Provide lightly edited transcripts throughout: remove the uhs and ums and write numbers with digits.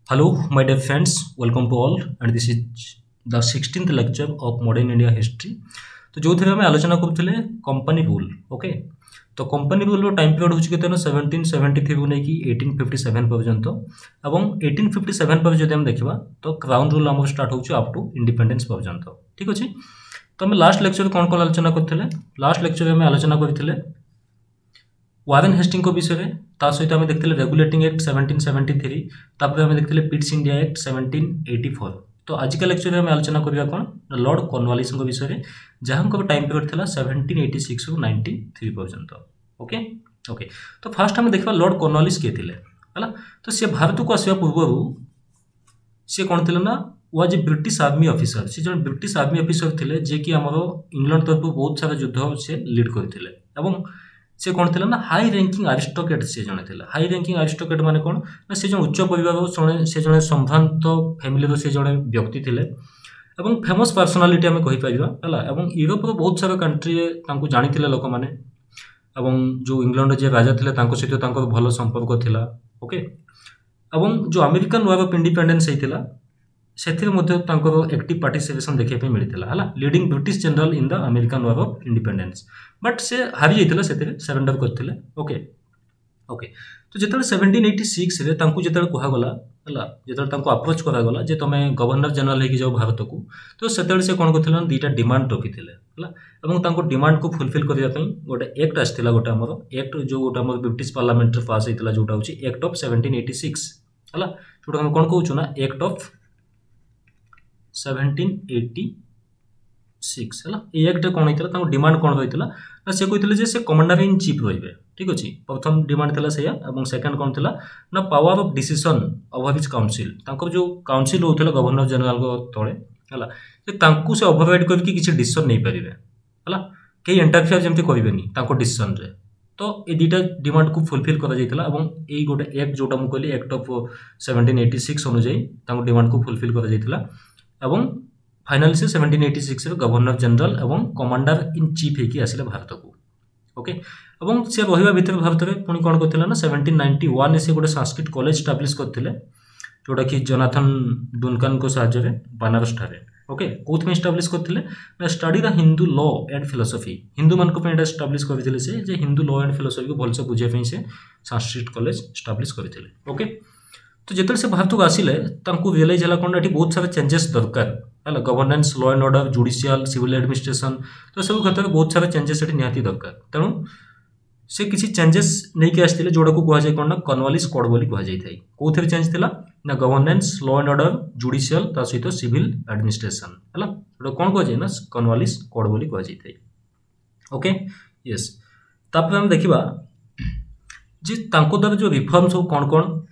Hello, my dear friends. Welcome to all, and this is the 16th lecture of Modern India History. तो जो थे आलोचना करुले company rule okay. तो company rule time period हूँ के 1773 नहीं 1857 पर्यंत और 1857 पर जब देखा तो क्राउन रूल आम स्टार्ट हो अप टू इंडिपेंडेंस पर्यंत। ठीक अच्छे। तो आम लास्ट लेक्चर कौन कौन आलोचना करते लास्ट लेक्चर में आलोचना करते वारेन हेस्टिंग को विषय में सहित आम देखते रेगुलेटिंग एक्ट 1773 तापर आम देखते पिट्स इंडिया एक्ट 1784। तो आजिका लेक्चर में आलोचना करवा कौन लॉर्ड कॉर्नवालिस विषय में जहाँ टाइम पीरियड था 1786 ରୁ 93 पर्यंत। Okay okay. तो फास्ट आम देखा लॉर्ड कॉर्नवालिस किए थे है। तो सी भारत को आसवा पूर्व सी कौन थे ना was a British army officer. सी जन ब्रिटिश आर्मी ऑफिसर थे जे कि आमर इंग्लैंड तरफ बहुत सारा युद्ध से लीड करते से कौन थे ना हाई रैंकिंग आरिस्टोक्रेट से जड़े थे। हाई रैंकिंग आरिस्टोक्रेट माने कौन ना से जो उच्च परिवार से जड़े संभ्रांत फैमिली से जड़े व्यक्ति थे एवं फेमस पर्सनालीटी आम कहीपर है। यूरोप बहुत सारा कंट्री जानी लोक मैंने जो इंग्लैंड जो राजा थे सहित भल संपर्क था। ओके। जो अमेरिकन वार ऑफ इंडिपेंडेंस होता से एक्टिव पार्टिसिपेशन देखा मिलता है leading British general in the American war of independence but से हारी जाता से सरेंडर करते। Okay okay. तो जो 1786 रे जो कहगला जो अप्रोच करागला जे तुम गवर्नर जनरल हो जाओ भारत को। तो से कौन करते दुईटा डिमांड रखी है डिमांड को फुलफिल करने गोटे एक्ट आसाला गोटे आमर एक्ट जो गोटे आम ब्रिटिश पार्लियामेंट पास होता जोटा हूँ एक्ट ऑफ 1786 है जोटा आम कौन कहूँ ना एक्ट ऑफ 1786 है। ये एक्ट कौन होता डिमांड कौन रही है से कहते से कमांडर इन चीफ रे। ठीक अच्छे। प्रथम डिमांड था से सेकेंड कौन था ना power of decision over his council जो काउंसिल होता गवर्नर जनरल तले है से ओवरराइड करके किसी डिसीजन नहीं पारे है कई इंटरफेयर जमी करेंगे डिसीजन रे। तो ये दुईटा डिमांड को फुलफिल करा ये गोटे एक्ट जोटा मुझे कहली एक्ट ऑफ 1786 अनुजाई डिमांड को फुलफिल करा फाइनाली से 1786 गवर्नर जनरल एवं कमांडर इन चीफ होगी आसिले भारत को। ओके। एवं से रहा भितर भारत में पुणी कौन करते ना 1791 से गोटे संस्कृत कॉलेज स्टाब्लिश करते जोटा कि जोनाथन डुनकान को साहाय्य बनारस ठारे। ओके। कौन स्टाब्लिश करते study the Hindu law and philosophy Hindu मान स्टाब्लिश करते से हिंदू लॉ एंड फिलोसफी को भलसे बुझाई से संस्कृत कॉलेज स्टाब्लिश करते। ओके। तो जो से भारत को आसिले रियलाइज है कौन ये बहुत सारा चेंजेस दरकार है governance law and order judicial civil administration. तो सब क्षेत्र में बहुत सारा चेंजेस निहाती दरकार तेणु से किसी चेंजेस नहीं कि आसते जोड़ा को कहुए कौन ना कॉर्नवालिस कोड बोली कहुए कौन चेंज थी ना governance law and order judicial सहित सिविल एडमिनिस्ट्रेशन है जोटा कौन कहुए ना कॉर्नवालिस कोड बोली कहुए। Okay yes. तापर हम देखा जे द्वारा जो रिफॉर्म सब कौन कौन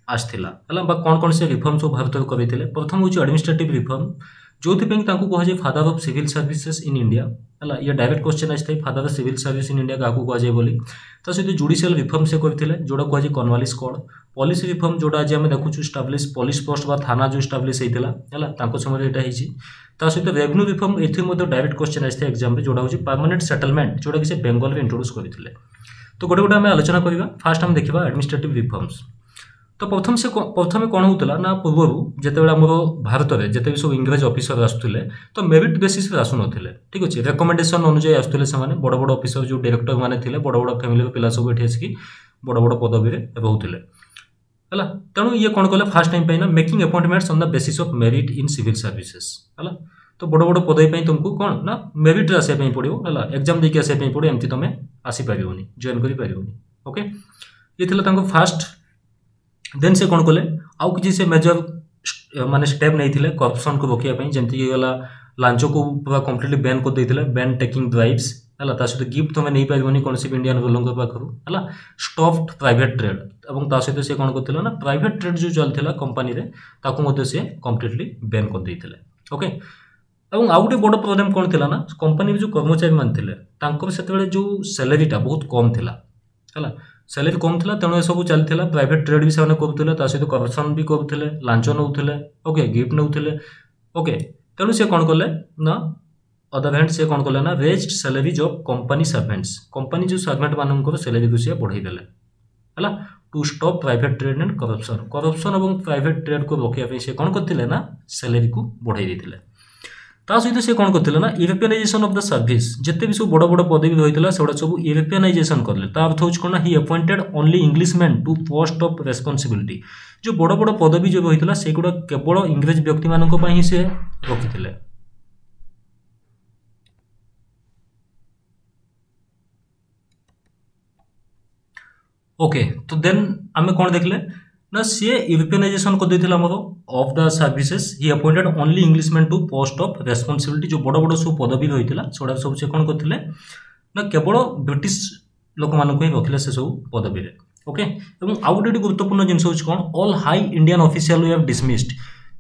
आसला कौन कौन से रिफॉर्म सब भारत करते। प्रथम हूँ एडमिनिस्ट्रेटिव रिफॉर्म जो कहुए father of civil services in India है। ये डायरेक्ट क्वेश्चन आए father of civil service in India क्या कहुए बोली। सहित जुडिशियल रिफॉर्म से करते जोटा कहुए कॉर्नवालिस कोड। पॉलिसी रिफॉर्म जोटा आज आम देखु स्टाब्लिश पुलिस पोस्ट बा थाना जो स्टाब्लिश होता है समय यहाँ सहित रेवेन्यू रिफॉर्म ये डायरेक्ट क्वेश्चन आए एग्जाम जोटा हूँ परमानेंट सेटलमेंट जोटा कि बेंगल में इंट्रोड्यूस करते। तो गोटे गोटे आम आलोचना करवा फास्ट आम देखा एडमिनिस्ट्रेटिव रिफॉर्म्स। तो प्रथम कौन होता ना पूर्व जिते आम भारत में जिते सब इंग्रेज ऑफिसर आसुले तो मेरिट बेसिस आसुन। ठीक अच्छे। रेकमेंडेशन अनुजाई आसुले से बड़ बड़ ऑफिसर जो डायरेक्टर मैंने थे बड़ बड़ फैमिली पिला सब ये आसिक बड़ बड़ पदवी रोते है। तेणु ये कौन कले फास्ट टाइम ना making appointments on the basis of merit in civil services है। तो बड़ बड़ पदवी तुमको कौन ना मेरिट आसापी पड़ो है एग्जाम देके आसापी पड़ो एमती तुम आसीपर जॉइन कर। ओके। ये फास्ट देन से कौन कले आउ कि से मेजर माने स्टेप नहीं थे करप्शन को रोकने जमीक गला लांच को पूरा कम्प्लीटली बैन कर देते बैन टेकिंग ड्राइव्स है सहित गिफ्ट तुम नहीं पार कौन सी इंडियन रूलर पाखु है स्टॉप्ड प्राइवेट ट्रेड और सहित से कौन करते ना प्राइवेट ट्रेड जो चलता कंपनी से कम्प्लीटली बैन कर देते। ओके। और आउ गोटे बड़ प्रोब्लेम कौन थी ना कंपनी जो कर्मचारी मान थे जो सैलरीटा बहुत कम थी है सैलरी कम थी तेणु सब चलता प्राइवेट ट्रेड भी से करुले सहित करप्शन भी करुले लांच नौले। ओके। गिफ्ट नौले। ओके। तेणु से कौन कले ना अदर हैंड से कौन कले ना raised salaries of company servants company जो सर्वेंट मान सैलरी को सी बढ़ाई देले है to stop private trade and corruption corruption और प्राइवेट ट्रेड को रोकने से कौन करते ना सैलरी को बढ़ाई देते ता सहित से कौन करते ना यूरोपियनाइजेशन ऑफ द सर्विस जिते भी सब बड़ बड़ पदवी रही है से सब यूरोपियनाइजेशन करले ता अर्थ होच कोना he appointed only Englishman to post of responsibility जो बड़ बड़ पदवी जो रही है से गुड़ा केवल इंग्रेज व्यक्ति मानक पई ही से रखिथिले। ओके तो देन आम कौन देखले ना सी यूरोपियनाइजेशन कर देथिला हमरो of the services he appointed only Englishman to post of responsibility जो बड़ बड़ सब पदवी रही है सेटा सब से कौन करथिले ना केवल ब्रिटिश लोक मानक ही रखिले से सब पदवी रे। ओके एवं आउ गोटे गुरुत्वपूर्ण जिनस होछि कोन all high Indian official we have dismissed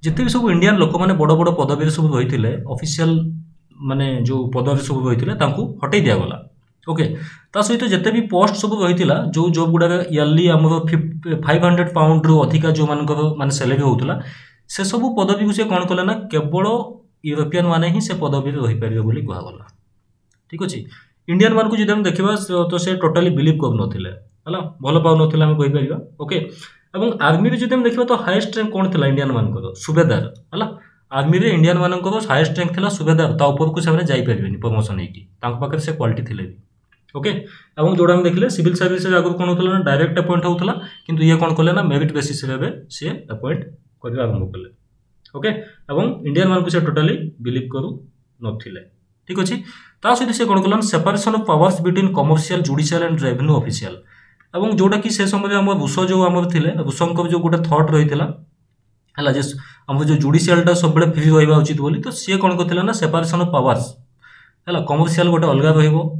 जिते भी सब इंडियन लोक माने बड़ बड़ पदवी सब रही थे ऑफिशियल माने जो पदवी सब रही थे तांकू हटै दिया गला। ओके ता सहित जिते भी पोस्ट सब रही जो जॉब गुड़ा इयरली आम 500 पाउंड रु अधिका जो मान सैलरी होता से सब पदवी को सी कौन कले ना केवल यूरोपियन माने ही से पदवी रही पारे बोली कहगला। ठीक अच्छे इंडियन मान को जो देखा तो से टोटाली बिलीव कर ना भल पाऊन आम कहीपर। ओके और आर्मी जो देखा तो हाएस्ट रैंक कौन था इंडियन मान सुबेदार है आर्मी रे इंडियन मान हाएस्ट रैंक था सुबेदार ता ऊपर को से जापारे प्रमोशन होकर से क्वालिटी थे भी। ओके और जोड़ा हम देखले सिविल सर्विस आगुरी कौन होता ना डायरेक्ट अपॉइंट होता किंतु ये कौन कले ना मेरिट बेसिस सी अपॉइंट करने आरंभ कले। ओके और इंडियन मान को से टोटाली बिलीव करू नथिले। ठीक अच्छे ता सहित से कौन कला separation of powers between commercial judicial and revenue official और जोटा कि से समय आम रूस जो आम थे रूसंकर जो गोटे थॉट रही है जे आम जो जुडिशियलटा सब फ्री रहा उचित बोली तो सी कौन करते ना सेपरेशन ऑफ पावर्स है कमर्शियल गोटे अलग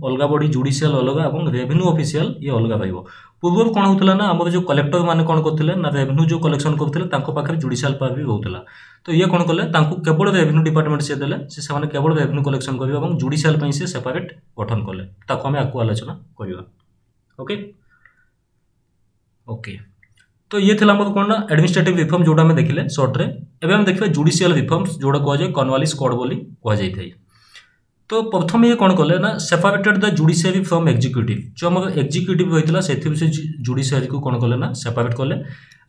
अलग बॉडी जुडिशियल अलग और रेवेन्यू ऑफिशियल ये अलग पूर्व कौन होता ना आम जो कलेक्टर मैंने कौन करते ना रेवेन्यू जो कलेक्शन करते जुडिशियल पावर भी रोला तो ये कौन कले केवल रेवेन्यू डिपार्टमेंट से देले से केवल रेवेन्यू कलेक्शन करेंगे और जुडिशियल से सेपरेट गठन कले आम आपको आलोचना करवा। ओके ओके तो ये थिला हमर कोन ना एडमिनिस्ट्रेटिव रिफॉर्म जोटा में देखिले शॉर्ट रे एबे हम देखबे जुडिशियल रिफॉर्म्स जोड़ा कह जाय कॉर्नवालिस कोड बोली कह जाय थाई। तो प्रथम ये कौन कले ना separated the judiciary from executive जो आम एग्जीक्यूटिव रही से जुडिशियरी को कौन कले ना सेपरेट कले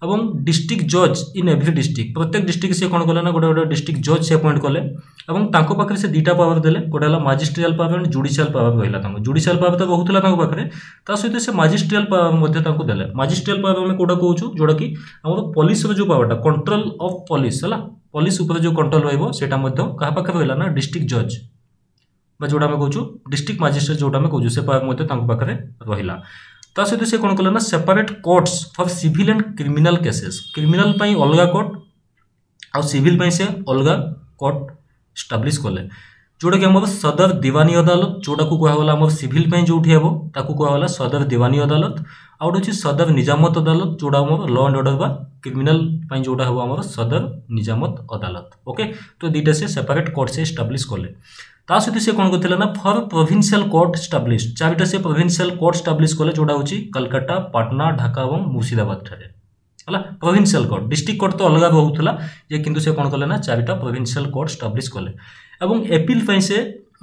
और डिस्ट्रिक्ट जज इन एवरी डिस्ट्रिक्ट प्रत्येक डिस्ट्रिक्ट से कौन कले ना गोटे गोटे डिस्ट्रिक्ट जज से अपॉइंट कले और तांको पाखरे से दुईटा पावर देले गोटे है magisterial power and judicial power रहा जुडिशियल पावर तो रोला पाखे ता सहित से मैजिस्ट्रियल पावर देले मैजिस्ट्रियल पावर में कौटा कहूँ जोटा कि आम पुलिस जो पावरटा कंट्रोल ऑफ पुलिस है पुलिस जो कंट्रोल रहा पाखे रहा ना डिस्ट्रिक्ट जज जोड़ा मैं कहूँ डिस्ट्रिक्ट मैजिस्ट्रेट जोटा मैं कहूँ से पाखे रहा ता सहित से कौन कले ना separate courts for civil and criminal cases criminal अलग कोर्ट और सिविल से अलग कोर्ट स्टाब्लिश कले जोटा कि आम सदर दीवानी अदालत जोटा को कहगला आम सिविल जो हम कहगला सदर दीवानी अदालत आउ गोटे सदर निजामत अदालत जोड़ा आम लॉ एंड ऑर्डर बा क्रिमिनल जोटा हम आम सदर निजामत अदालत। ओके तो दुईटा से सेपरेट कोर्ट से स्टाब्लिश कले ता सहित से कौन करते ना फॉर प्रोविंशियल कोर्ट स्टाब्लिश चारिटा से प्रोविंशियल कोर्ट स्टाब्लिश कले जोड़ा हूँ कलकाता पाटना ढाका और मुर्शिदाबाद ठारे है प्रोविंशियल कोर्ट डिस्ट्रिक्ट कोर्ट तो अलग रोला ये किंतु से कौन कले ना चारिटा प्रोविंशियल कोर्ट स्टाब्लिश कले और एपिल से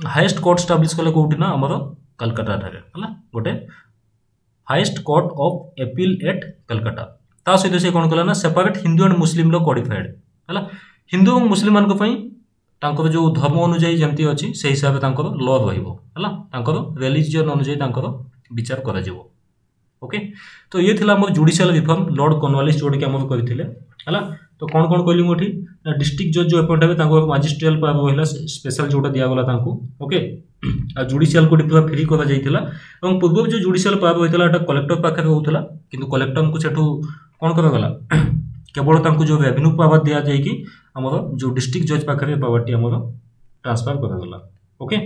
हाईएस्ट कोर्ट स्टाब्लिश कले कौटी ना आमर कलकाता ठारे है गोटे highest court of appeal at Calcutta ता सहित से कौन कले ना separate Hindu and Muslim law codified है हिंदू और मुस्लिम मान तांकर जो धर्म अनुजाई जमती अच्छी से हिसाब से लॉ रहा रिलीजन अनुजाई विचार करा जिवो। ओके तो ये थिला हमर जुडिशियल रिफॉर्म लॉर्ड कॉर्नवालिस जोड़ के आम करथिले है तो कौन कौन कहली मोठी ना डिस्ट्रिक्ट जज जो अपॉइंट हे मैजिस्ट्रियल पावर रहा स्पेशल जोटा दिगला। ओके आ जुडिशियल को पूरा फ्री करा जाइतिला और पूर्व जो जुडिशियल पावर होता कलेक्टर पाखे होता किंतु कलेक्टर को सेठू कौन करागला केवल जो रेवेन्यू पावर दि जाएगी आमर जो डिस्ट्रिक्ट जज पाखे पावर आमर ट्रांसफर करागला। ओके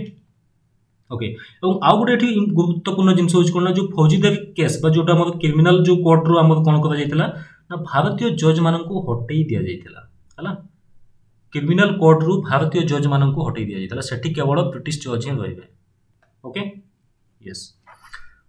ओके और आउ गोटे ये गुरुत्वपूर्ण जिनस हूँ जो फौजीदारी केस जोटा आम क्रिमिनाल जो कोर्ट रू आम कौन कर भारतीय जज मान हटई दि जाता है क्रिमिनाल कोर्ट रू भारतीय जज मान हटई दि जाता से केवल ब्रिटिश जज ही रही। ओके यस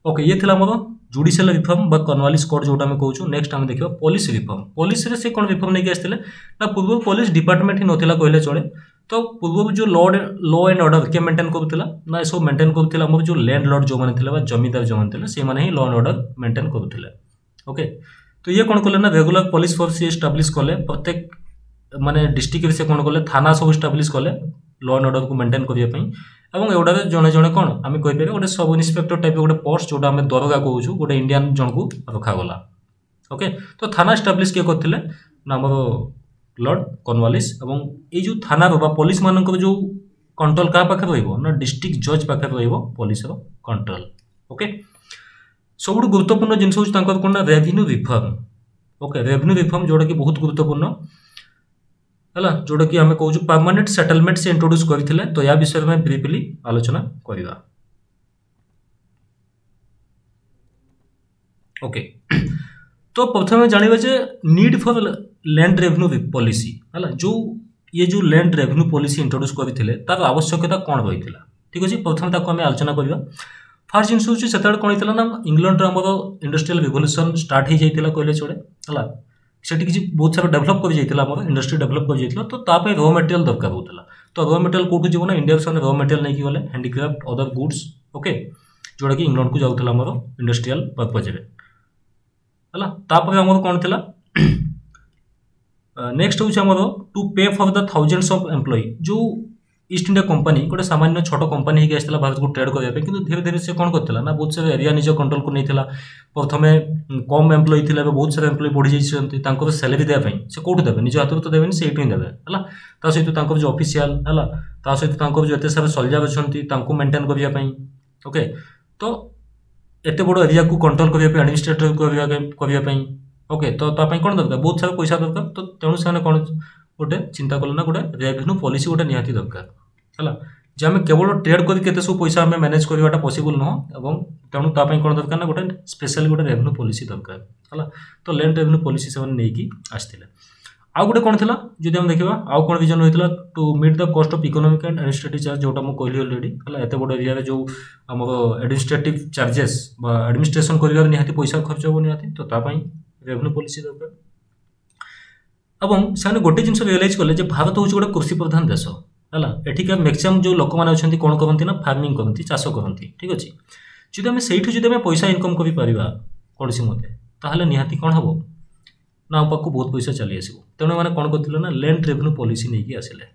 ओके ये थिला मोर जुडिशियल रिफॉर्म बा कॉर्नवालिस कोड जोटा मैं कहूँ। नेक्स्ट आम देखा पुलिस रिफॉर्म पुलिस रे से कौन रिफॉर्म नहीं आसते ना पूर्व पुलिस डिपार्टमेंट ही नाला कहले चले तो पूर्व जो लॉ एंड ऑर्डर किए मेंटेन करूला ना सब मेंटेन करूला आम जो लैंड लॉर्ड जो मैंने जमीदार जो मैंने से लॉ एंड ऑर्डर मेंटेन करूले। ओके तो ये कौन कले ना रेगुलर पुलिस फोर्स एस्टाब्लीश कले प्रत्येक माने डिस्ट्रिक्ट से कौन कले थाना सब एस्टाब्लीश कले लॉ एंड ऑर्डर को मेंटेन करने एवं एवढा जड़े जड़े कौन आम कहीपर गोटे सब इन्स्पेक्टर टाइप गोटे पोस्ट जोटा आम दरोगा कहूँ गोटे इंडियान जन को रखागला। ओके तो थाना एस्टाब्लीश किए करते ना आम लॉर्ड कॉर्नवालिस एवं ये जो थाना पुलिस मान जो कंट्रोल क्या पाखे रहा डिस्ट्रिक्ट जज पाखे पुलिस कंट्रोल। ओके सब गुरुत्वपूर्ण जिनस हूँ कौन ना revenue reform. Okay revenue reform जोटा कि बहुत गुरुत्वपूर्ण है जोटा कि आम कहूँ परमानेंट सेटलमेंट से इंट्रोड्यूस करते तो या विषय में ब्रीफली आलोचना करवा। ओके तो प्रथम जाना जे need for land revenue policy है जो ये जो लैंड रेवेन्यू पॉलिसी इंट्रोड्यूस करते तार आवश्यकता कौन रही है। ठीक अच्छे प्रथम ताको आम आलोचना करवा। फास्ट जिन हूँ से कौन होता ना इंग्लैंड आमर इंडस्ट्रियल रिवोल्यूशन स्टार्ट हो जाता कहले चले है से किसी बहुत सारा डेभलप कर इंडस्ट्री डेभलप कर तो ताप रॉ मटेरियल दरकार होता तो रॉ मटेरियल कौटू जीव ना इंडिया से रॉ मटेरियल नहीं गले हैंडीक्राफ्ट अदर गुड्स। ओके जोटा कि इंग्लैंड को जाऊला आमर इंडस्ट्रियल पर्पज है आमर कौन थी नेक्स्ट हूँ आमर टू पे for the thousands of employee जो ईस्ट इंडिया कंपनी गोटे सामान्य छोट कंपनी होगी आसाला भारत को ट्रेड करने कि धीरे धीरे से कौन करता ना बहुत सारा एरिया निज कंट्रोल को नहीं प्रथम कम एम्प्लॉई थी बहुत सारा एम्प्लॉई बढ़ी जाती सैलरी देवाई से कौटू देवे निज हाथ तो देवे से देवे है सहित जो ऑफिशियल है सहित जो एत सारा सोल्जर अच्छा मेंटेन करने। ओके तो एत बड़ एरिया को कंट्रोल करने एडमिनिस्ट्रेटर करने। ओके तो कौन दरकार बहुत सारा पैसा दरकार तो तेणु से कौन गोटे चिंता कले ना गोटे रेवेन्यू पॉलिसी गोटे निहाती दरकार है जे आम केवल ट्रेड करके सब पैसा आम मैनेज करवाटा पॉसिबल नुह तेणु तापाई कौन दरकार ना गोटे स्पेशल गोटे रेवेन्यू पॉलिसी दरकार है तो लैंड रेवेन्यू पॉलिसी से नहीं आसते। आउ गोटे कौन था जो आम देखा आउ कौन विजन होता to meet the cost of economic and administrative charge जोटा मुझे कहली ऑलरेडी है एत बड़ एरिया जो आम एडमिनिस्ट्रेटिव चार्जेस एडमिनिस्ट्रेशन कर निहाती पैसा खर्च हो निहाती तो रेवेन्यू पॉलिसी दरकार। एवं से गोटे जिन रियलाइज कले भारत हूँ गोटे कृषि प्रधान देश है एठिका मैक्सिमम जो लोक मैंने अच्छा कौन करती ना फार्मिंग करती चाष करती। ठीक अच्छे जब आम से पैसा इनकम कर कौन सी मते ताहले निहाती कौन हम ना आम पाक बहुत पैसा चली आसो तेणु मैंने कौन करते ना लैंड रेवेन्यू पॉलिसी नहीं आसिले।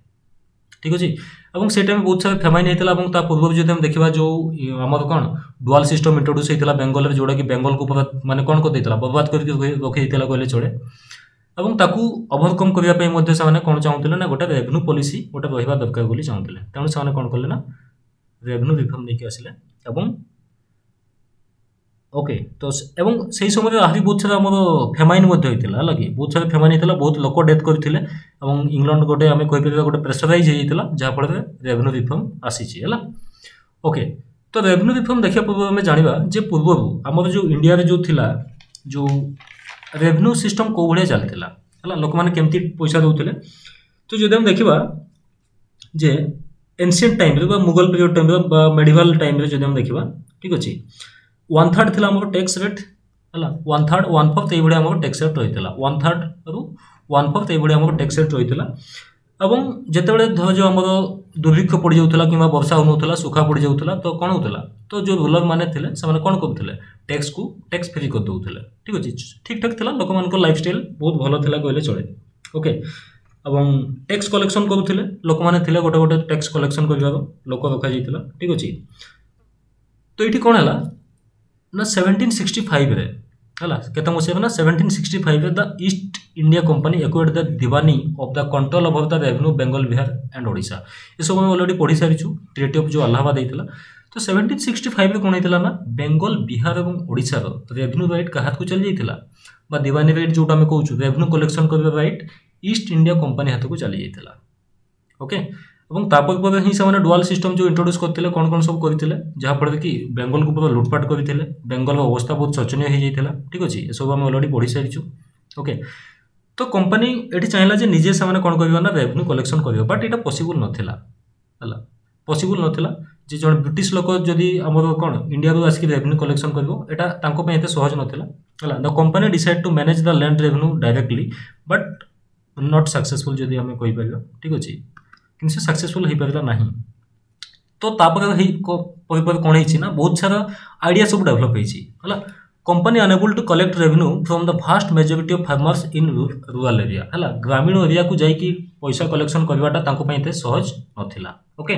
ठीक अच्छे और से टाइम बहुत सारा फेमाइन होता है पूर्व जो देखा जो आमर कौन डुआल सिस्टम इंट्रोड्यूस होता बेंगल में जोटा कि बेंगल को पूरा माने कौन कर बर्बाद करके रखी कहले चले और ताकू ओवरकम करने से कौन चाहूले ना गोटे रेवेन्यू पॉलिसी गोटे रहा दरकार बोली चाहूले तेणु से कौन कले ना रेवेन्यू रिफॉर्म नहीं आसिले। ओके तो एवं से समय आहरी बहुत सारा आम फेमाइन होता है कि बहुत सारा फेमाइन होता बहुत लोक डेथ करते इंग्लैंड गोटे आम कहीपर गोटे प्रेसराइज होता जहाँफल रेवेन्यू रिफॉर्म आसी है। ओके तो रेवेन्यू रिफॉर्म देखा पूर्व आम जाना जे पूर्व आमर जो इंडिया जो थिला जो रेवेन्यू सिस्टम कौ भाया चलता है लोक मैंने केमती पैसा दौले तो जो आम देखा जे ancient time Mughal period time medieval time जो आम देखा। ठीक अच्छे 1/3 थी आम टैक्स रेट है 1/3 1/4 ये आम टैक्स रेट रही है 1/3 रु 1/4 ये आम टैक्स रेट रही है। और जिते धर जो आम दुर्भिक्ष पड़ जाऊला कि वर्षा होना सुखा पड़ जाऊला तो कौन होता तो जो रूलर मैंने थे से कौन करते टैक्स को टैक्स फ्री कर दूसरे। ठीक अच्छे ठीक ठाक था लोक मान लाइफस्टाइल बहुत भल था कहले चले। ओके और टैक्स कलेक्शन करुले लोक मैंने थे गोटे गोटे टैक्स कलेक्शन कर लोक रखा जाता। ठीक अच्छे तो ये कौन है ना 1765 रे है केत मसीह ना 1765 the East India Company acquired the Diwani of the control over the revenue Bengal Bihar and Odisha ये सब ऑलरेडी पढ़ी सारी ट्रिटी ऑफ जो अलाहाबाद होता तो 1765 कौन होता ना बेंगल बिहार और ओडिशार रेवेन्यू राइट क्या हाथ को चली जाता दिवानी राइट जोटा आम कहूँ रेवेन्यू कलेक्शन कर राइट ईस्ट इंडिया कंपनी हाथ को चली जाता। ओके और तापर ही से डुआल सिस्टम जो इंट्रोड्यूस करते कौन कौन सब करते जहाँफल कि बेंगल को पूरा लुटपाट करते बेंगल अवस्था बहुत शोचनीय हो जाता। ठीक अच्छे ये सब आम अलरेडी पढ़ी सारी। ओके तो कंपनी ये चाहिए जे निजे से कौन कर रेवेन्यू कलेक्शन कर बट यहाँ पॉसिबल नाला है पॉसिबल नाला जे जो ब्रिटिश लोक जदि आमर कौन इंडिया आसिक रेवेन्यू कलेक्शन कर सहज नाला है the company decide to manage the land revenue directly but not successful जदि आम कहीपर। ठीक अच्छे कि सक्सेसफुल हो पारा ना तो तापर कौन है बहुत सारा आइडिया सब डेभलप है company enable to collect revenue from the vast majority of farmers in rural area है ग्रामीण एरिया को जाइए पैसा कलेक्शन करवाटा सहज नाला ओके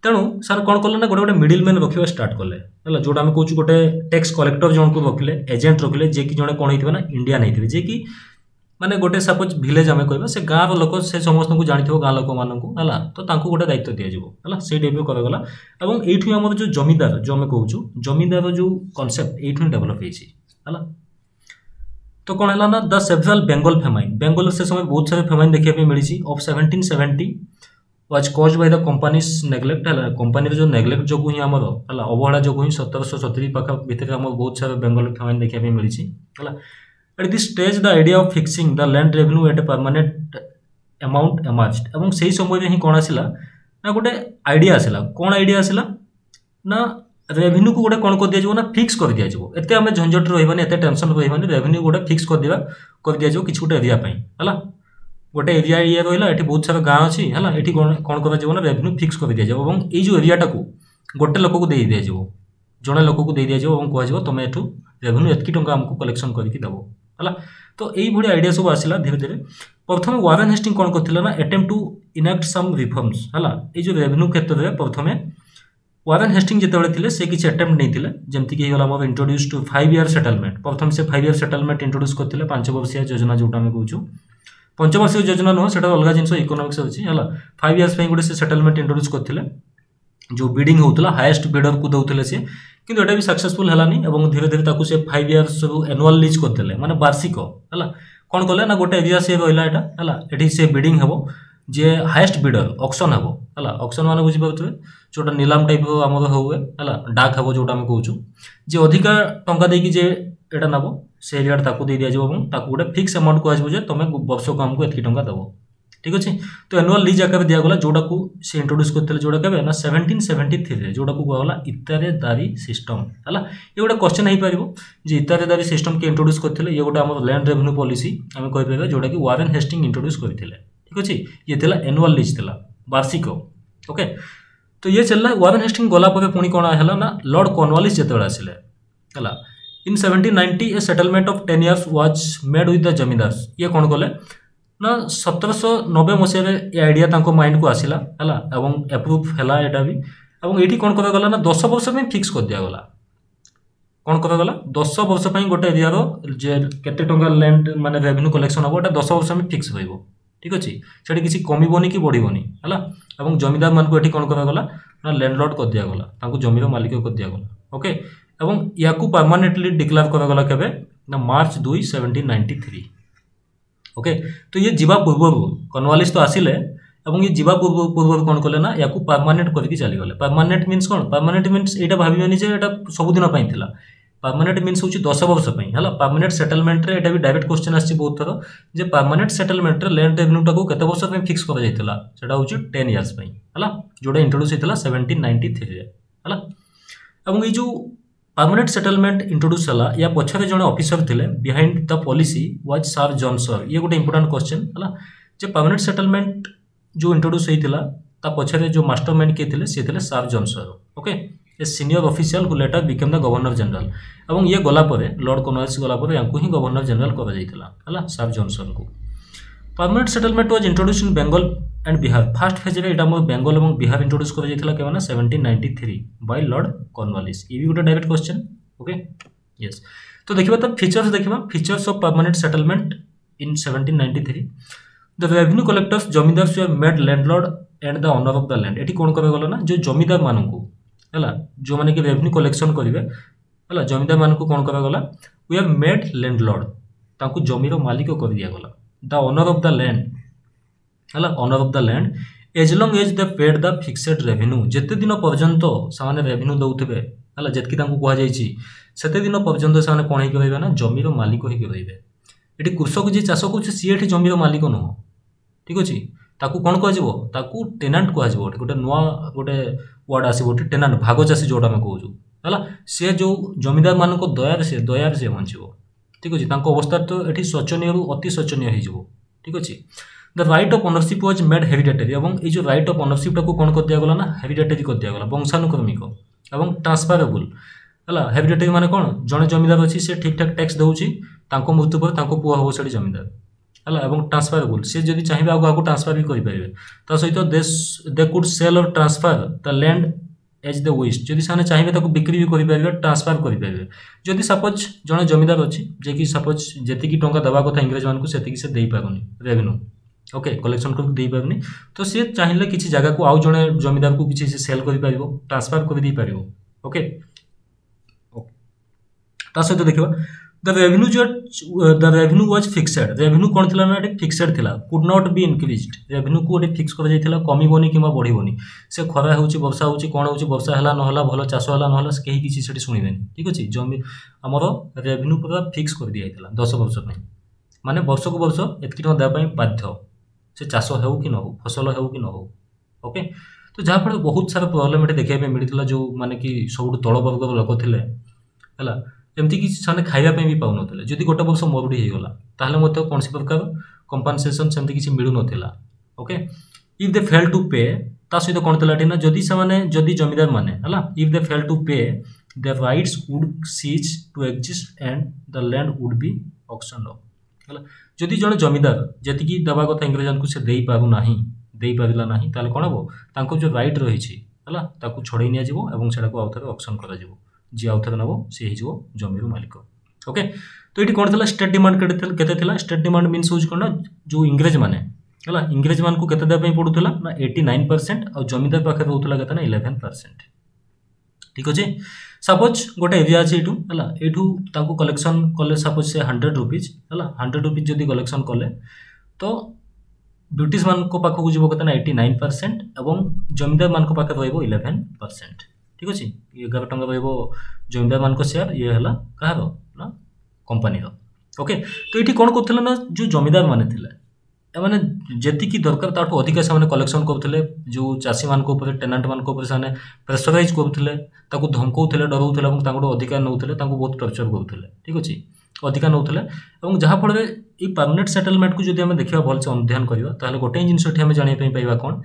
तेणु सार कौन कले ना गोटे मिडिल मैन रखा स्टार्ट कले है जोटा आम कौन गोटे टैक्स कलेक्टर जन को रखिले एजेंट रखिले जे कि जड़े कौन होता ना इंडियन होते जे कि माने गोटे सपोज विलेज आम कह से गाँव लोक से समस्त को जानी गाँ लोक मानू है तो गोटे दायित्व दिज्व से टाइप करागला और ये आम जो जमीदार जो आम कहूँ जमीदार जो कनसेप्ट ये डेभलप है तो कौन है ना the several Bengal famine Bengal से समय बहुत सारे फेमाइन देखा मिली of 1770 was caused by the company's neglect है कंपनी जो नेग्लेक्ट जो ही आमर है अवहेला जो ही 1770 पाख भितर आम बहुत सारे बेंगल फेमाइन देखा मिली है at this stage the idea of fixing the land revenue at a permanent amount emerged और से समय ही कौन आसला ना गोटे आइडिया आसला कौन आइडिया आसला ना रेवेन्यू को गोटे कौन कर दिया ना फिक्स कर दिया एत आम झंझट रही एत टेंशन रही रेवेन्यू गोटे फिक्स कर दिया किसी गोटे एरिया है गोटे एरिया ये रहा ये बहुत सारा गाँव अच्छी है ये कौन कर रेवेन्यू फिक्स कर दिया और ये जो एरियाटा को गोटे लोक को दे दिज्व जड़े लोक को दे दिज्व और कह तुम एठू रेवेन्यू एतकी टंका आमको कलेक्शन करके देव है तो यही आइडिया सब आसला धीरे धीरे प्रथम वारेन हेस्टिंग कौन करथिला ना attempt to enact some reforms है ये जो रेवेन्यू क्षेत्र में प्रथम वारेन हेस्टिंग जितेबाला थे से किसी अटेम्प्ट नहीं जमीक होगा इंट्रोड्यूस टू 5 ईयर सेटलमेंट प्रथम से 5 ईयर सेटलमेंट इंट्रोड्यूस करते 5 वर्षीय योजना जोटा आम कहूँ 5 वर्षीय योजना नुह से अलग जिन इकोनॉमिक्स अच्छी है 5 इयर्स गोटे से सेटलमेंट इंट्रोड्यूस करते जो बिडिंग होता हाएस्ट बिडर को दौले सी किंतु एटा भी सक्सेसफुल है धीरे धीरे से 5 इयर्स एनुअल लीज करते माने वार्षिक है कौन कले ना गोटे एरिया से रहा है से बिडिंग हे जे हाएस्ट बिडर ऑक्शन हे है ऑक्शन मान बुझीपे जोटा नीलाम टाइप आमर हुए है डाक हे जोटा आम कहूँ जे अधिका टंका देकी जे एटा नब से एरिया दे दिज्व गोटे फिक्स अमाउंट कह तुम वर्ष को आमको एतकी टंका देव ठीक अच्छे तो एनुअल लीज आकार दिगला जोटा को से इंट्रोड्यूस करते जोटा कहे ना 1773 जोटा को कहला इतारेदारी सिस्टम है ये गोटे क्वेश्चन हो पार इतारेदारी सिस्टम के इंट्रोड्यूस करते ये गोटे आम लैंड रेवेन्यू पॉलिसी आम कहीपर जोटा कि वारेन हेस्टिंग इंट्रोड्यूस करते ठीक अच्छे ये थी एनुअल लीज थी वार्षिक ओके तो ये चलना वारेन हेस्टिंग गलापर पुणी कौन है ना लॉर्ड कॉर्नवालिस जिते आसिले है in 1790 a settlement of 10 years was made with the zamindars ये कौन कले ना 1790 मसीह ये आइडिया माइंड को आसला है एप्रूव है यहाँ भी और ये कौन करागला ना 10 वर्ष में फिक्स कर दिगला कौन करागला 10 वर्ष गोटे एरिया केते टंका लैंड माने रेवेन्यू कलेक्शन हम वो 10 वर्ष में फिक्स रही ठीक अच्छे से किसी कमिबनी कि बढ़िबनी है जमीदार मान को कौन करागला ना लैंडलॉर्ड कर दिगला जमीर मालिक कर दिगला ओके एवं या परमानेंटली डिक्लेयर करागला केबे ना मार्च 2 1793 ओके तो ये जीवा पूर्व कॉर्नवालिस तो आसिले और ये जीवा पूर्व कौन कले ना या परमानेंट करके चलीगले परमानेंट मीन्स कौन परमानेंट मीन्स यहाँ भाविबेनि जे एटा सबुदिन थिला परमानेंट मीन्स हूँ 10 वर्ष है परमानेंट सेटलमेंट रे एटा भी डायरेक्ट क्वेश्चन आछि बहुत थर जे परमानेंट सेटलमेंट रे लैंड रेवेन्यू टाको केते वर्ष पे फिक्स करा जायतिला सेटा हूँ 10 इयर्स है जोटा इंट्रोड्यूस होता 1793 रे है और ये जो परमानेंट सेटलमेंट इंट्रोड्यूस है या पछरे जड़े ऑफिसर थे behind the policy was sir Johnson ये गोटे इंपोर्टेंट क्वेश्चन है जे परमानेंट सेटलमेंट जो इंट्रोड्यूस होता पछरे जो मास्टरमाइंड किए थे सी थे sir Johnson okay a senior official who letter became the governor general और ये गलापर लॉर्ड कॉर्नवालिस गलापर या ही गवर्नर जनरल कर सर जॉनसन को permanent settlement was introduce in Bengal and Bihar fast phase रे मोर बेंगल और बिहार इंट्रोड्यूस कर क्या 1793 बाय लॉर्ड कॉर्नवालिस ये भी गोटे डायरेक्ट क्वेश्चन ओके यस तो देखिए तो features of permanent settlement in 1793 the revenue collectors zamindars were made landlord and the owner of the land ये कौन करागला ना जो जमींदार मानू है जो मैंने कि रेवेन्यू कलेक्शन करेंगे है जमींदार मान को कौन करागला वी हैव मेड लैंडलॉर्ड तांको जमीर मालिक कर दिगला the owner of the land है owner of the land as long as they paid the fixed revenue जिते दिन पर्यंत से रेवेन्यू दौथे है जितकी कहुई से दिन पर्यंत से कौन हो ना जमीर मालिक हो ये कृषक जी चाष कर सी जमीर मालिक नुह ठीक अच्छे ताकू कौन कह टेनांट कह गोटे नुआ गोटे वर्ड आसो टेनांट भाग चाषी जोटा आम कहूँ है सी जो जमीदार मान दयार से बंचो ठीक अच्छे अवस्था तो ये शोचनीय अति शोचनीय हो ठीक अच्छे the right of ownership was made hereditary और ये जो राइट ऑफ ओनरशिप टाक कौन कर दिगला ना हेरिडेटरी कर दिगला वंशानुक्रमिक और ट्रांसफरेबल है हेरिडिटरी माने कौन जड़े जमीदार अच्छी से ठीक ठाक टैक्स देउछि मृत्यु पर पुआ हम से जमीदार है एवं ट्रांसफरेबल सी जब चाहिए आगे ट्रांसफर भी करेंगे सहित दे कुड सेल और transfer the land as the west जदि से चाहिए बिक्री भी करेंगे ट्रांसफर करेंगे जदि सपोज जड़े जमीदार अच्छी जे कि सपोज जी टंका देवा कथा इंग्रेज मान से दे पारुनी रेवेन्यू ओके कलेक्शन करके दे पारुनी तो सी चाहिए किसी जगह को आउ जड़े जमीदार को किसी सेल कर ट्रांसफर कर दे पार ओके सहित देखा the revenue was fixed revenue कौन थिला ना फिक्सेड थिला could not be increased revenue को फिक्स कर जाइथिला कमिबोनी किंबा बढ़िबोनी से खरा होउची वर्षा होउची कोन होउची वर्षा हला न हला भलो चाष हला न हला केही किछि सेठी सुनिबेनी ठीक अछि जमी हमर रेवेन्यू पूरा फिक्स कर दिया जाइथिला 10 वर्ष पय माने वर्ष को वर्ष एतकी टका देबा पय बाध्य से चाष हेउ कि न हो फसल हेउ कि न हो ओके तो जहाँ फल बहुत सारा प्रॉब्लम ये देखा मिलता जो माने कि सब तल वर्ग लोक थे है एमती कि खावाई भी पाऊन जदि गोटे वर्ष मरुड़ी होगला ताहले कौन सी प्रकार कंपनसेसन सेमती किसी मिलू नथिला okay if they fail to pay ता सहित कौन था ना जदि से जदि जमीदार माने है if they fail to pay their rights would cease to exist and the land would be auctioned off है जदि जड़े जमीदार जी देवा कथा इंग्रेज को से दे पारू नाही दे पारिला नाही ताले कोन हबो तांको जो राइट रही है ताकू छड़े निया जिवो एवं सेटा को आउथरे ऑक्शन करा जिवो जी आउथरे नबो से हिजो जमीर मालिक ओके तो ये कौन था स्टेट डिमांड केते स्टेट डिमांड मीन्स होज कोन जो इंग्रेज माने है इंग्रेज मान को केते देबे पड़ुला ना 89% और जमीदार पाखे रहउतला केते ना 11% ठीक अछि सपोज गोटे एरिया अछि एठू है एठू तांको कलेक्शन कले सपोज से 100 रुपीज है 100 रुपीज जदि कलेक्शन कले तो ब्रिटिश मान को पाखक जीव के 89% एवं जमीदार मान को पाखे रहिबो 11% ठीक अछि 11 टंका रहिबो जमीदार मान को शेयर ये हला कहारो ना कंपनी रो ओके तो एठी कोन करथले ना जो जमीदार माने थिले ए माने जेति की दरकार ताठो अधिक से माने कलेक्शन करथले जो चासी मान को ऊपर टेनेंट मान को ऊपर साने प्रेशराइज करथले ताको धमकौथले डरौथले एवं ताको अधिकार नउथले ताको बहुत टॉर्चर करथले ठीक अछि अधिकार नउथले एवं जहा फल ये परमानेंट सेटलमेंट को जदि हमें देखा भल से अध्ययन करवा ताहले गोटे जिनस आम जानापी पाइबा कौन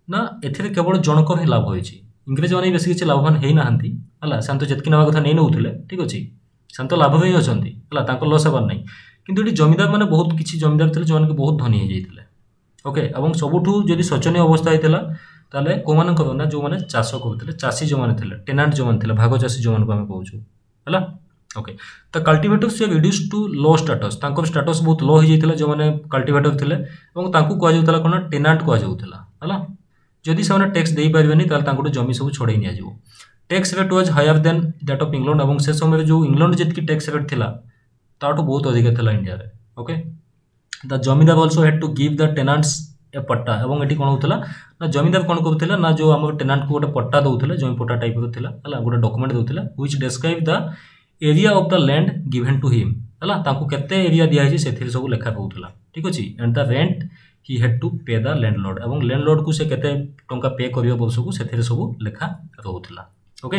ना एथिरे केवल जनकर ही लाभ होइछि इंग्रेज माने बेसी किछि लाभवान हेई नाहंती हला शांत जेतकी नवा कथा नै नउथले ठीक अछि शांत लाभ होई अछंती हला ताको लॉस हबार नै किंतु एटी जमीदार माने बहुत किछि जमीदार थिले जोन के बहुत धनी हे जाइथिले ओके एवं सबुठु जदि शोचनीय अवस्था हेतिला ताले को मान को ना जो माने चाष करथिले चासी जो माने थिले टेनेंट जो माने थिले भाग चासी जो मान को हम कहउछु हला ओके तो कल्टिवेटर्स से रिड्यूस टू लो स्टेटस तांको स्टेटस बहुत लो हो जाइथिला जो माने कल्टिवेटर थिले एवं तांको को जाउतला कोन टेनेंट को जाउतला हला जदि से माने टैक्स देई परबेनी ताल तांको जमी सब छोड़ै निया जिवो tax rate was higher than that of England एवं से समय जो इंग्लैंड जेतकी टैक्स रेट थिला ताटो बहुत अधिक थिला इंडिया रे okay the zamindar also had to give the tenants a patta एवं एटी कोन होतला ना जमीदार कोन करथिला ना जो हमर टेनेंट को गोटे पट्टा दउथिले जमी पट्टा टाइप रो थिला हला गोटे डॉक्यूमेंट दउथिला which describe the area of the land given to him हला तांको केते एरिया दिया है सेथिर सब लेखा रहउतला ठीक अछि and the rent he had to pay the landlord एवं लैंडलॉर्ड को से केते टंका पे करियो वर्ष को सेथिर सब लेखा रहउतला okay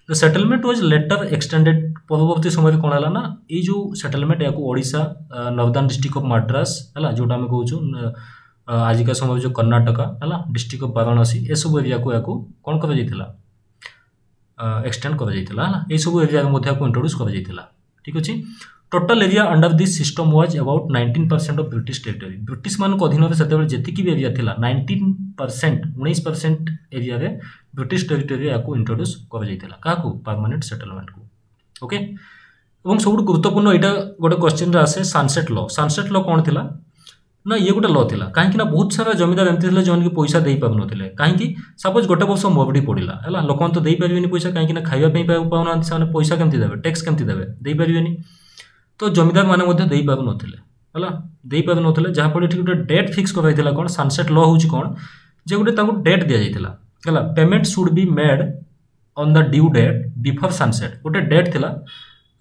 the settlement was later extended परवर्ती समय कोन हला ना ए जो सेटलमेंट याको Odisha northern district of Madras हला जोटा हम कहउछु आज का समय जो कर्नाटक हला डिस्ट्रिक्ट ऑफ वाराणसी ए सब एरिया को याको कोन कर जाइथिला एक्सटेंड कर जाइथिला हला ए सब एरिया मध्ये को इंट्रोड्यूस कर जाइथिला ठीक अछि total area under this system was about 19% of British territory British मान को अधीन रे सेते जेति की एरिया थिला 19% एरिया रे ब्रिटिश टेरिटरी याको इंट्रोड्यूस कर जाइथिला काको परमानेंट सेटलमेंट को ओके एवं सब गुरुत्वपूर्ण एटा गोटे क्वेश्चन रे आसे सनसेट लॉ कोन थिला ना ये गोटे लॉ थिला काहे ना बहुत सारा जमीदार एमती थिले जोन के पैसा देई पाबु नथिले काहे सपोज गोटे वर्ष मरुड़ी पड़िला हला लोकन तो देई परिबेनी पैसा काहे ना खाइबा पई पाउ ना साने पैसा केमती देबे टैक्स केमती देबे देई परिबेनी तो जमीदार माने मध्ये देई पाबु नथिले हला देई पाबु नथिले जहा पड़े ठीक गोटे डेट फिक्स कराइथिला कोन सनसेट लॉ होउची कोन जे गोटे ताको डेट दिया जाइथिला हला payment should be made on the due date before sunset गोटे डेट थिला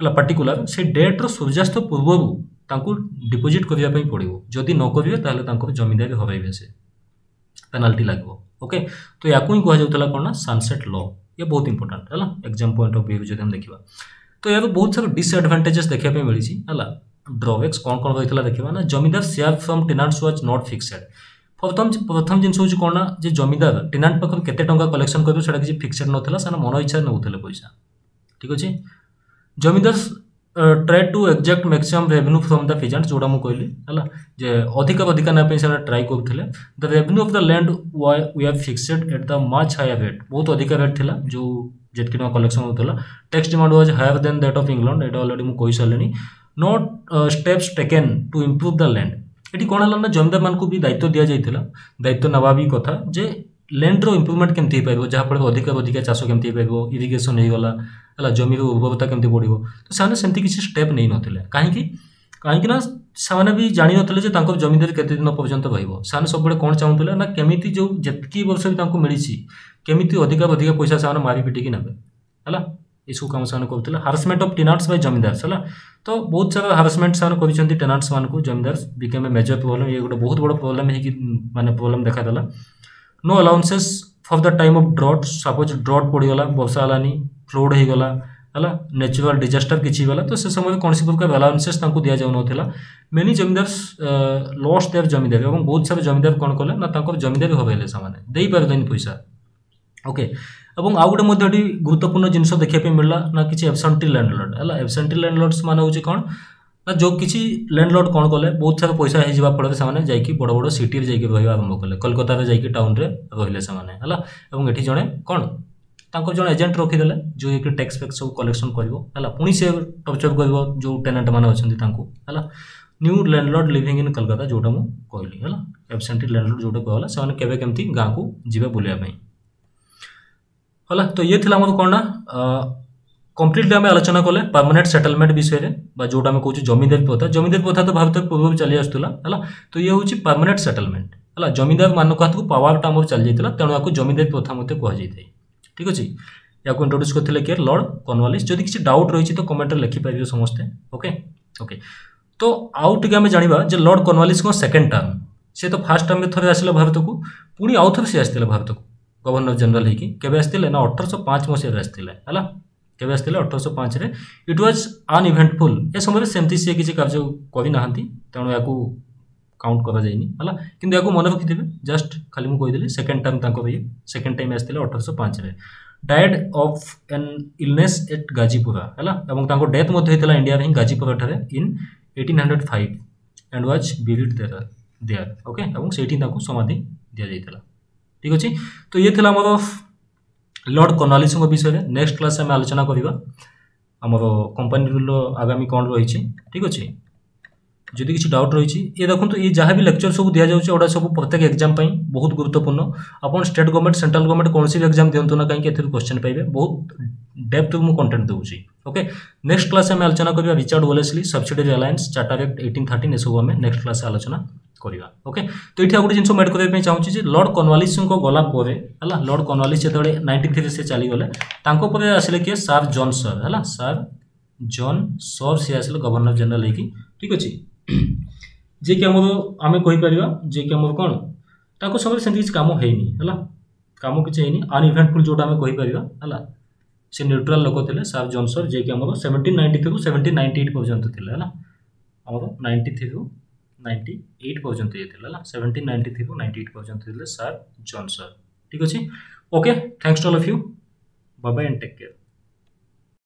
हला पर्टिकुलर से डेट रो सूर्यास्त पूर्वरु तांको डिपोजिट करिया पई पड़िबो जदि न करिवे ताले तांको जमीदारी हराइबे से पेनल्टी लागबो ओके तो याकू ही कहा जाउतला कोन ना सनसेट लॉ ये बहुत इंपोर्टेंट हला एग्जाम पॉइंट ऑफ व्यू जदि हम देखिबा तो यार बहुत सारा डिसएडवांटेजेस देखिया पे मिली छी हला ड्रॉबैक्स कोन रहितला देखिबा ना zamindar share from tenants was not fixed प्रथम जिनस होची कोन ना जे जमीदार टेनेंट पखर केते टंका कलेक्शन करबो सेटा किछि फिक्सेड नथला साना मन इच्छा नउथले पैसा ठीक अच्छे। Zamindar try to exact maximum revenue from the peasant जोड़ा मुझे कहली है जे अधिक अधिक नापी से ट्राए करते the revenue of the land we have fixed at the much higher rate बहुत अधिक रेट थिला जो जेटकी कलेक्शन होता tax demand was higher than that of England एटा ऑलरेडी मुझे कही सारे not steps taken to improve the land ये कौन है ना जमीदार मान को भी दायित्व दि जाइए दायित्व नवा भी कथा जे लैंड रो इम्प्रूवमेंट केमती पाइबो जहाँफल अधिक अधिक चाष केमती पाइबो इरिगेशन हो गला है जमीर उर्वरता केमती बढ़ो तो से किसी स्टेप नहीं नथिले कहीं कहीं ना से भी जानी नथिले जमीदारी केते दिन पर्यंत रहिबो से सब कौन चाहूले ना केमिति जो जितकी वर्ष भी मिली केमिति अधिक अधिक पैसा से मारी पिटिकी नेबे है ये सब कम से करते harassment of tenants by zamindars है तो बहुत सारा हारसमेंट से टेनांट्स मान को zamindars became a major problem ये गोटे बहुत बड़ प्रोब्लेम है कि माने प्रोब्लेम देखादेला no allowances for the time of drought suppose drought पड़गला वर्षा हलानी फ्लड हो गला है नेचुरल डिजास्टर किसी गला तो से समय कौन प्रकार अलाउंसेस दि जाऊना many zamindars lost their zamindari और बहुत सारे जमीदार कौन कले ना जमीदारी हबेले से पारे पैसा ओके और आउ गोटे गुरुत्वपूर्ण जिनस देखा मिलला ना कि एब्सेंटी लैंडलॉर्ड है एब्सेंटी लैंडलॉर्ड्स मान हूँ कौन ना जो किसी लैंडलॉर्ड कौन कले बहुत सारा पैसा हो फल से बड़ बड़ सिटी रहा आरंभ कले कोलकाता जा टाउन रे रहिले से जड़े कौन जन एजेंट रखीदे जो कि टैक्स फैक्स सब कलेक्शन कर पुणी से टर्चर कर जो टेनांट मैंने अच्छा है new landlord living in Kolkata जोटा मुझे कहली है एब्सेंटी लैंडलॉर्ड जोटा कहला से केवे केमती गाँव को जीवे बुलायापाई है तो ये थिला कौन ना कम्प्लीटली आम आलोचना कले परमानेंट सेटलमेंट विषय में जोटा आम कहूँ जमीदारी प्रथा तो भारत पूर्व चली आसूला है तो ये हूँ परमानेंट सेटलमेंट है जमीदार मान हाथ को पावरटा आम चली जाता तेणु आपको जमीदारी प्रथा कहुई ठीक अच्छे या इंट्रोड्यूस करते किए लॉर्ड कॉर्नवालिस जदि किसी डाउट रही तो कमेंट लिखिपारे समस्ते ओके ओके तो आउ टे आम जाना जे लॉर्ड कॉर्नवालिस सेकेंड टर्म से तो फास्ट टर्म थे आसिले भारत को पुणी आउ थे सी आसते भारत को गवर्नर जनरल होगी केवे आसते ना 1805 मसीह आसते है केवे आसते 1805 इट वाज अनइवेंटफुल ए समय सेमती सी किसी कार्य करना तेणु या काउंट करा जाइनी है कि मन रखिथे जस्ट खाली मुझे कहीदेली सेकेंड टर्म सेकेंड टाइम आसते 1805 died of an illness at Ghazipur है डेथ होता इंडिया में गाजीपुरा ठारे in 1805 and was buried there okay से समाधि दि जाता ठीक अच्छे तो ये थिला मोर लॉर्ड कॉर्नवालिस विषय नेक्स्ट क्लास में आलोचना करवा आमर कंपनी रूल आगामी कौन रही ठीक अच्छे जदि किसी डाउट रही ये देखो ये जहाँ भी लेक्चर सब दि जाऊँगा सब प्रत्येक एग्जाम बहुत गुरुत्वपूर्ण आप स्टेट गवर्नमेंट सेंट्रल गवर्नमेंट कौन भी एग्जाम दिंतु ना कहीं क्वेश्चन पाइबे बहुत डेप्थ मुझे कंटेंट दूसरी ओके नेक्स्ट क्लास में आलोचना करवा Richard Wellesley subsidiary alliance charter act 1813 ये सब आम नेक्स्ट क्लास आलोचना करवा ओके तो ये गोटे जिन मेड करने चाहूँगी लॉर्ड कॉर्नवालिस गलापर है लॉर्ड कॉर्नवालिस जो 93 से चलीगले आसिले किए सार जॉन सर है सार जॉन सर सी आसिले गवर्नर जनरल होगी ठीक अच्छे जे कि आम कहीपर जे कि कौन ताको समय से किसी कम है कम किसी है अनइवेंटफुल जोटा आम कहीपर है से न्यूट्राल लोक थे सार जॉन सर जे कि 1793 रू 1798 पर्यंत थे है आम 93 रू 98 पर्यंत ये 1793 रू 98 पर्यंत थे सार जॉन सर ठीक अच्छे okay thanks to all of you bye bye and take care.